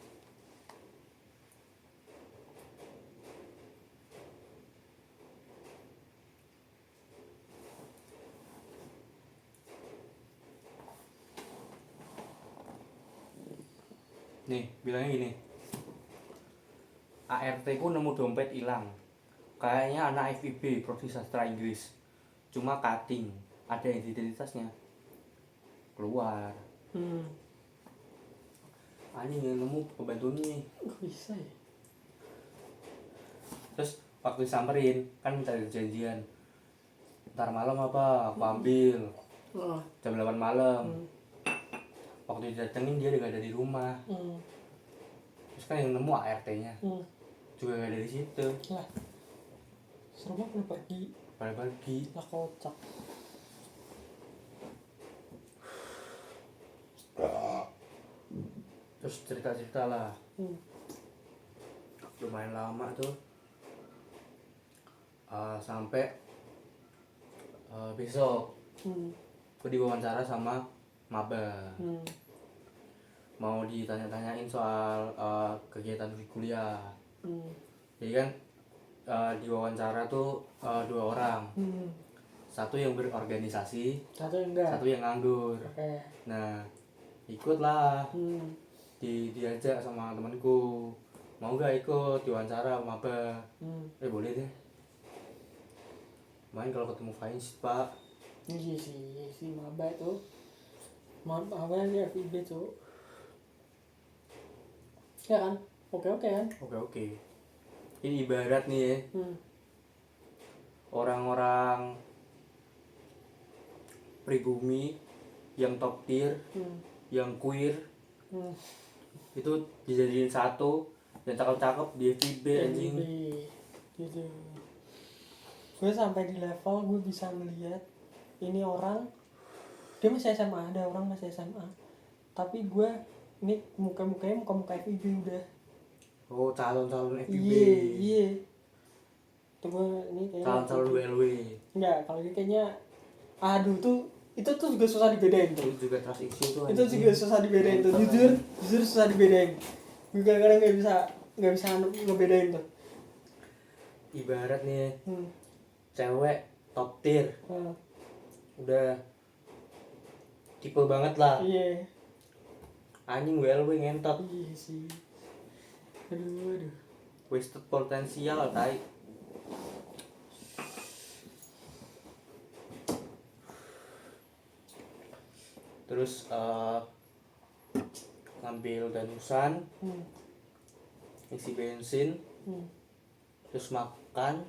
bilangnya gini. ART ku nemu dompet hilang. Kayaknya anak FIB, Prodi Sastra Inggris. Cuma cutting, ada identitasnya. Keluar. Anjing yang nemu pembantunya. Kok bisa ya? Terus waktu disamperin, kan minta janjian. Ntar malam apa, aku ambil. Jam 8 malam. Waktu didatengin dia udah gak ada di rumah. Terus kan yang nemu ART-nya. Juga gak ada di situ. Lah. Serumah pada pergi. Lah kocak. Terus cerita-cerita lah. Lumayan lama tuh. Sampai besok aku diwawancara sama maba. Mau ditanya-tanyain soal kegiatan kuliah. Jadi kan di wawancara tuh 2 orang. satu yang berorganisasi, Satu yang enggak. satu yang nganggur. Oke. Nah ikutlah, Hmm. diajak sama temanku, mau gak ikut diwawancara maba. Boleh deh, main kalau ketemu Faiz pak. Iya sih maba itu. Maba ini FIB tuh. Ya kan? Oke kan? Oke, ini ibarat nih ya, orang-orang pribumi yang top tier, yang queer, itu dijadiin satu, yang cakep-cakep di FIB anjing. Gitu. Gue sampai di level gue bisa melihat ini orang, dia masih SMA, ada orang masih SMA, tapi gue ini muka-mukanya muka FIB udah. Oh, calon-calon FIB. Iya. Tuh gue ini kayaknya Calon-calon WLW. enggak, kalau dia kayaknya aduh tuh itu tuh juga susah dibedain tuh. Itu juga trust issue tuh. Itu juga susah dibedain tuh. Jujur susah dibedain. Gue kadang-kadang nggak bisa ngebedain tuh. Ibarat nih cewek top tier, udah tipe banget lah. Iya. Anjing WLW ngentot. Iya sih. Aduh. Wasted potensial tai. Terus ngambil danusan, isi bensin, terus makan,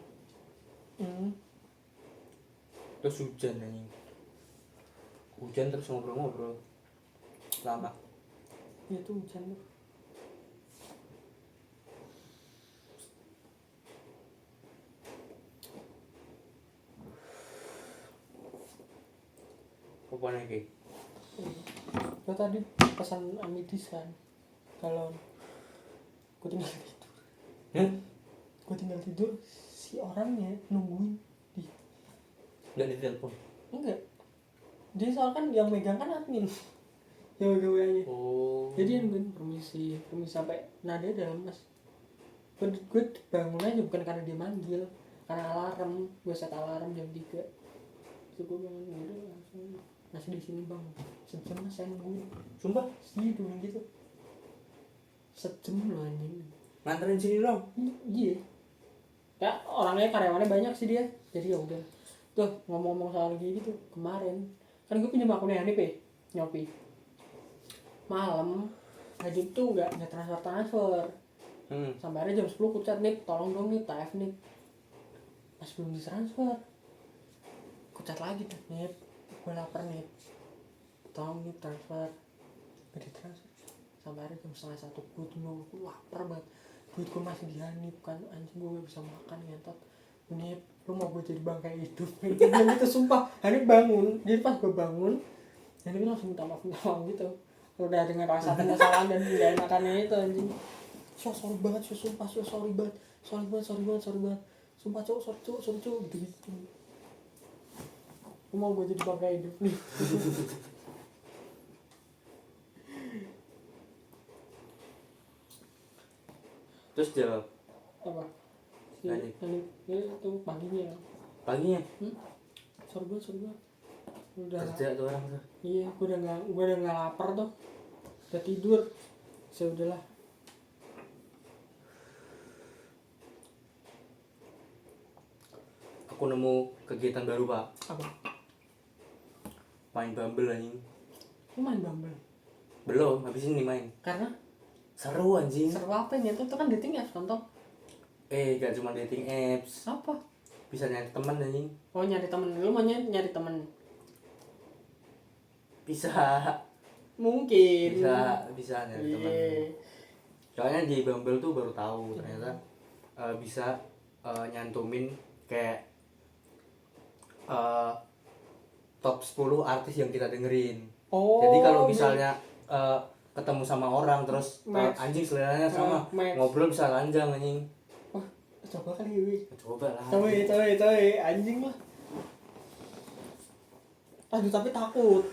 terus hujan anjing. Hujan terus ngobrol-ngobrol lama. Itu hujan tuh. Apa lagi? Gue tadi pesan Amidis kan, kalau gue tinggal tidur. Gue tinggal tidur, si orangnya nungguin di. Nggak ditelepon. Enggak. Dia soal kan yang megang kan admin. Yang megang WA-nya. Oh. Jadi yang nungguin permisi sampai nada dalam mas. Gue bangun aja bukan karena dia manggil, karena alarm. Gue set alarm jam 3. Terus gue bangun udah langsung masih di sini bang. Sejam mas saya nungguin. Sumpah? Iya dulu gitu. Sejam loh anjing. Nganterin sini dong. Iya. Ya orangnya karyawannya banyak sih dia. Jadi ya udah. Tuh ngomong-ngomong soal gitu kemarin kan gue pinjam akunnya Hanif ya, Nyopi. Malam Najib tuh nggak transfer. Sampai akhirnya jam 10 aku chat nih, tolong dong nih TF nih. Pas belum ditransfer. Aku chat lagi tuh, nih gue lapar nih. Tolong nih transfer. Gak ditransfer. Sampai akhirnya jam 12:30 gue tuh nunggu, lapar banget. Duit gue masih di Hanif kan, anjing gue gak bisa makan ngentot. Nih lu mau gue jadi bangkai hidup. Gitu sumpah. Hanif bangun, jadi pas gue bangun Hanif langsung minta maaf gitu. Udah dengan rasa penyesalan dan gak enakannya itu anjing. Sorry banget, sumpah sorry banget. Sumpah cowok, sorry cowok gitu. Lu mau gue jadi bangkai hidup nih. Terus jawab Apa? Hanif. Itu paginya. Sorry banget. Udah Kerja tuh orang tuh. iya, gue udah nggak lapar tuh, udah tidur, udahlah. Aku nemu kegiatan baru pak. Apa? Main Bumble anjing. Lu main Bumble? Belum, habis ini main. Karena? Seru anjing. Seru apa ya? Itu kan dating apps kan toh? Gak cuma dating apps. Apa? Bisa nyari teman anjing. Oh nyari temen, lu mau nyari temen? Bisa. Mungkin. Bisa nyari teman. Soalnya di Bumble tuh baru tahu ternyata bisa nyantumin kayak top 10 artis yang kita dengerin. Oh, jadi kalau misalnya ketemu sama orang terus anjing seleranya sama, ngobrol bisa lanjang anjing. Wah, coba kali ya. Coba lah. Coba anjing lah. Aduh tapi takut.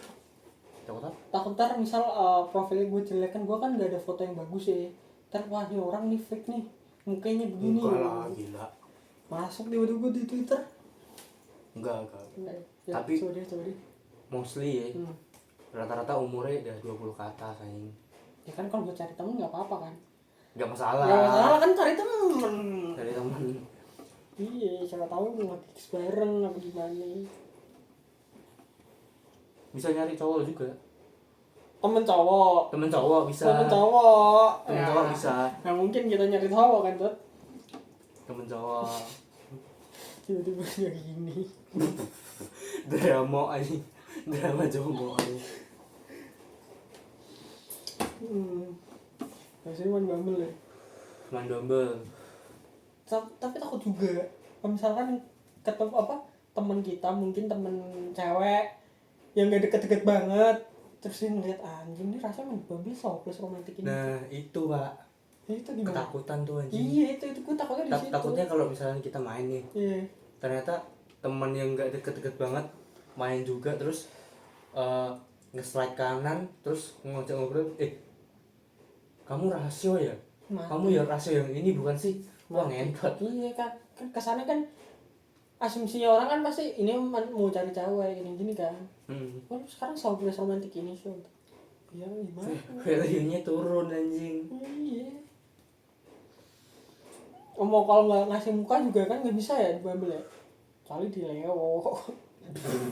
Takut ntar misal profil gue jelek kan, gue kan gak ada foto yang bagus ya. Ntar wah nih orang nih fake nih, mukanya begini. Enggak lah, gila. Masuk tiba-tiba di Twitter. Enggak. Enggak ya? Tapi- coba deh. Mostly ya. Hmm. Rata-rata umurnya udah 20 ke atas anjing. Ya kan kalau buat cari temen nggak apa-apa kan. Enggak masalah. Nggak masalah kan cari temen. Dari teman. Iya, siapa tahu mau gigs bareng apa gimana. Bisa nyari cowok juga. Temen cowok. Temen cowok bisa. Temen cowok. Temen cowok bisa. Nah mungkin kita nyari cowok kan tuh. Temen cowok. Tiba-tiba kayak gini. Drama anjing. Drama jomblo anjing. Biasanya main Bumble ya. Main Bumble. Tapi takut juga. Kalau misalkan ketemu temen kita mungkin temen cewek yang gak deket-deket banget, terus dia ngeliat anjing ini rasanya main Bumble plus romantis ini. Nah itu pak. Ya, itu gimana? Ketakutan tuh anjing. Iya itu gue takutnya di situ. Takutnya kalau misalnya kita main nih, Iya. ternyata teman yang nggak deket-deket banget main juga terus nge-slide kanan terus ngajak ngobrol, kamu rasio ya? Mati. Kamu ya rasio yang ini bukan sih? Wah ngentot. Iya kan kesannya kan asumsinya orang kan pasti ini mau cari cewek gini kan. Oh, sekarang plus romantis ini sih. Ya gimana? Value-nya turun anjing. Iya. Mau kalau nggak ngasih muka juga kan nggak bisa ya di Bumble ya. Kali di Leo.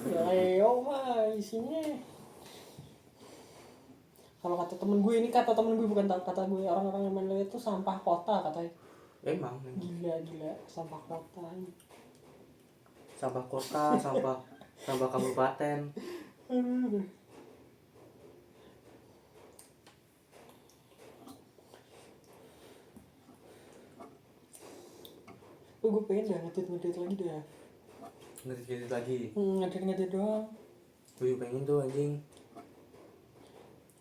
Leo mah isinya. Kalau kata temen gue ini kata temen gue bukan kata gue, orang-orang yang main Leo itu sampah kota katanya. Emang. Gila sampah kota. Sampah kota, sampah kabupaten. Gue pengen dah ngedit lagi dah. Ngedit lagi. Ngedit doang. Gue pengen tuh anjing.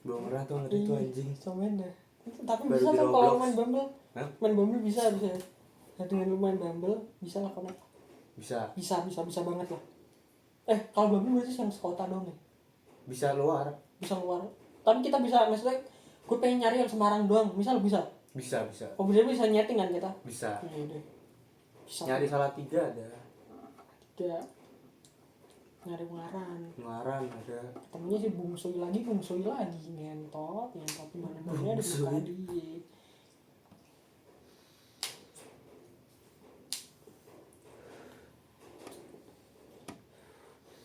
Belum pernah tuh ngedit tuh anjing. Cobain dah. Tapi Baru bisa di kan Roblox. kalau main Bumble? Hah? Main Bumble bisa. Nah, dengan lu main Bumble bisa lah connect. Bisa Bisa banget lah. Kalau Bumble berarti yang sekota doang ya? bisa luar. Bisa luar. Tapi kita bisa, maksudnya gue pengen nyari yang Semarang doang. Misal bisa. Bisa Oh bisa nyeting kan kita? bisa. Iya deh. Bisa. Nyari salah tiga ada. Tidak. Nyari Ungaran. Ada. Temennya si Bungsuy lagi ngentot mana-mana ada muka dia.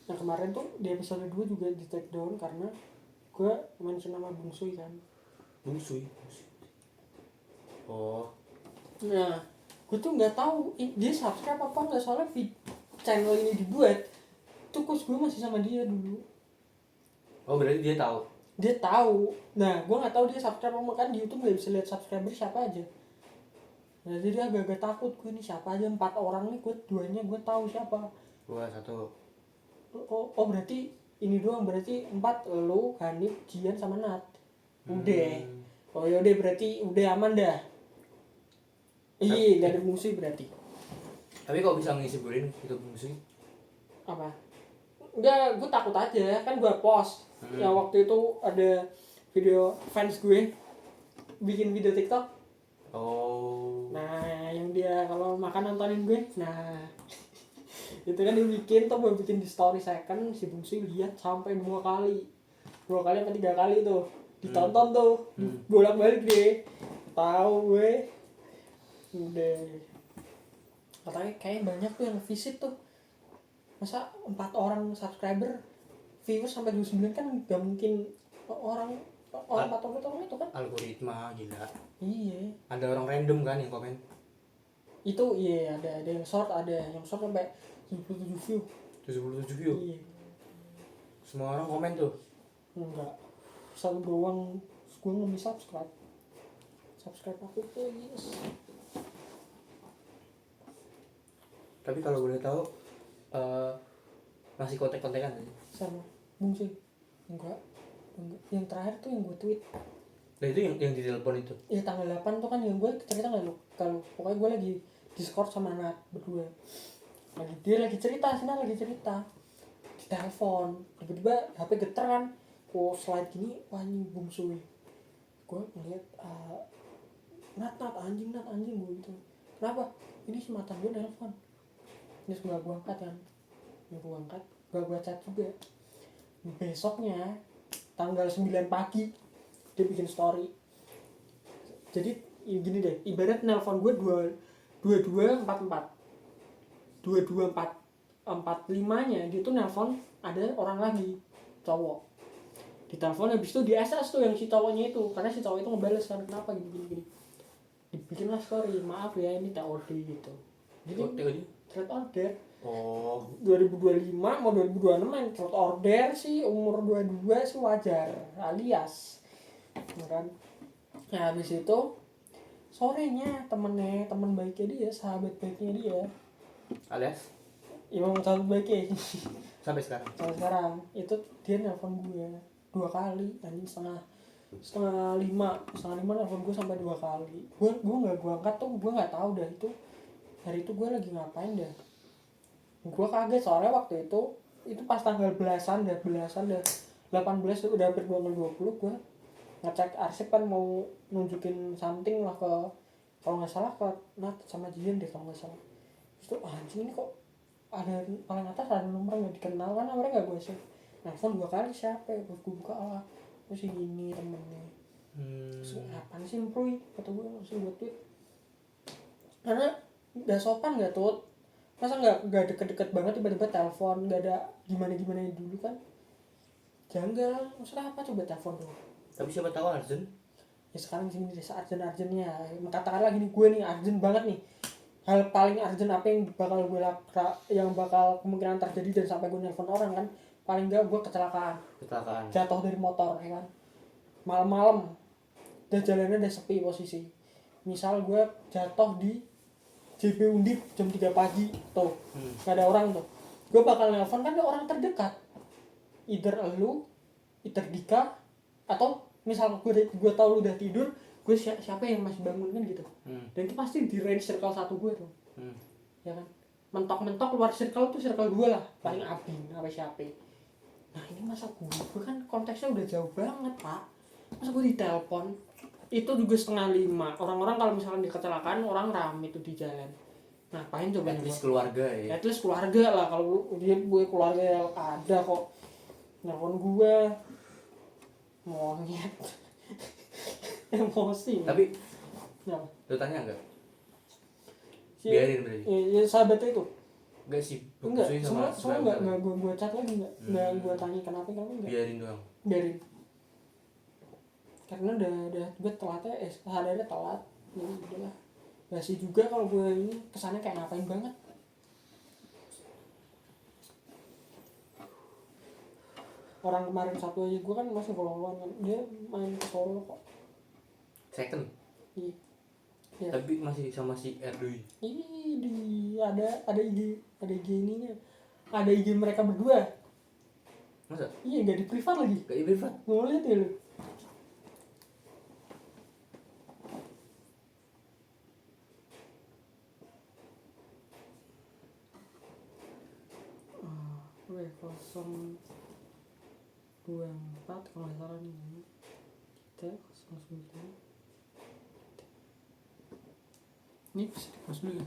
Nah kemarin tuh di episode 2 juga di take down karena gue mention nama Bungsuy kan. Bungsuy. Oh. Nah gue tuh nggak tahu dia subscribe apa nggak, soalnya channel ini dibuat tuh kos gue masih sama dia dulu. Oh berarti dia tahu. Dia tahu. Nah gue nggak tahu dia subscribe apa, kan di YouTube nggak bisa lihat subscriber siapa aja. Nah jadi agak takut gue nih siapa aja 4 orang nih, gue 2-nya gue tahu siapa. Gua 1. Oh berarti ini doang, berarti 4 lu, Hanif, Jian sama Nat. Udah. Oh yaudah berarti udah aman dah. Iya nggak ada musuh berarti. Tapi kok bisa ngisi burin itu Bungsuy? Apa? Enggak, gue takut aja kan gue post. Yang waktu itu ada video fans gue bikin video TikTok. Oh. Nah yang dia kalau makan nontonin gue. Nah itu kan dia bikin tuh, gue bikin di story second, si Bungsuy lihat sampai 2 kali apa 3 kali tuh ditonton tuh, bolak-balik deh. Tahu gue udah katanya kayak banyak tuh yang visit tuh. Masa 4 orang subscriber viewers sampai 29 kan gak mungkin orang 4 orang itu kan. Algoritma gila. Iya. Ada orang random kan yang komen. Itu iya ada yang short, sampai 77 view. 77 view. Iya. Semua orang komen tuh. Enggak. Satu doang gue nggak subscribe aku please. Tapi kalau boleh tahu masih kontek-kontekan tadi. Sama Bungsuy. Enggak. Yang terakhir tuh yang gue tweet. Nah itu yang di telepon itu. Ya tanggal 8 tuh kan yang gue cerita nggak lu? Kalau pokoknya gue lagi Discord sama Nat berdua. Dia lagi cerita di telepon. Tiba-tiba HP geter kan. Kok slide gini, wah ini Bungsuy. Gue ngeliat Nat anjing gue gitu. Kenapa? Ini si mata gue telepon. Ini sebelah gue angkat kan. gue angkat, gue chat juga. Besoknya tanggal 9 pagi dia bikin story. Jadi gini deh, ibarat nelpon gue 22.44 nya dia tuh nelpon ada orang lagi cowok di telepon, habis itu di SS tuh yang si cowoknya itu, karena si cowok itu ngebales kan kenapa gini dibikinlah story, maaf ya ini TOD gitu. Jadi trade order. Oh, 2025 mau 2026 yang trade order sih, umur 22 sih wajar alias kan. Nah habis itu sorenya temen baiknya dia, sahabat baiknya dia, alias emang sahabat baiknya sampai sekarang. sampai sekarang itu dia nelpon gue 2 kali, anjing setengah lima nelfon gue sampai 2 kali. Gue angkat tuh, gue nggak tahu dah itu hari itu gue lagi ngapain dah. Gue kaget soalnya waktu itu pas tanggal belasan dah 18 udah hampir 20 gue ngecek arsip kan, mau nunjukin something lah ke, kalau nggak salah ke Nat sama Jian deh kalau nggak salah. Terus tuh anjing ini kok ada paling atas ada nomor nggak dikenal kan, nomornya nggak gue save. Nelfon 2 kali siapa ya, gue buka lah, terus ini temennya. Terus apaan sih Mproy, kata gue langsung gue tweet, karena nggak sopan nggak tuh, masa nggak deket-deket banget tiba-tiba telepon, nggak ada gimana dulu kan, janggal. Maksudnya apa coba telepon dong. Tapi siapa tahu Arjun. Ya sekarang sini desa arjen-arjennya, katakanlah gini, gue nih arjen banget nih, hal paling arjen apa yang bakal gue yang bakal kemungkinan terjadi dan sampai gue nelfon orang kan, paling enggak gue kecelakaan jatuh dari motor ya kan, malam-malam dan jalannya udah sepi posisi, misal gue jatuh di JP Undip jam 3 pagi tuh nggak ada orang tuh, gue bakal nelfon kan orang terdekat, either lu, either Dika, atau misal gue tahu lu udah tidur, gue siapa yang masih bangun kan gitu. Dan itu pasti di range circle 1 gue tuh. Ya kan, mentok luar circle tuh circle 2 lah, paling Abin apa siapa. Nah ini masa gue kan konteksnya udah jauh banget pak, masa gue ditelepon itu juga 4:30. Orang-orang kalau misalkan di kecelakaan orang rame tuh di jalan, ngapain coba at least keluarga ya, at least keluarga lah, kalau gue keluarga ada kok, nelfon gue monyet. Emosi. Tapi ya. lu tanya enggak? Biarin berarti. Ya sahabatnya itu. Enggak sih. Enggak, semua enggak gue chat lagi enggak gue tanya kenapa enggak. Biarin doang. Biarin. Karena udah gue telatnya sadarnya telat. Ya udahlah. Gak sih juga kalau gue ini kesannya kayak ngapain banget. Orang kemarin satu aja gue kan masih follow-followan kan, dia main ke Solo kok. Second. Iya. Ya. Tapi masih sama si Erdoy. Ada IG ininya. Ada IG mereka berdua. Masa? Iya, gak di privat lagi. Gak di privat. Mau lihat ya lu. W024 kalau nggak salah nih. Kita 09. Ini bisa di-post dulu ya.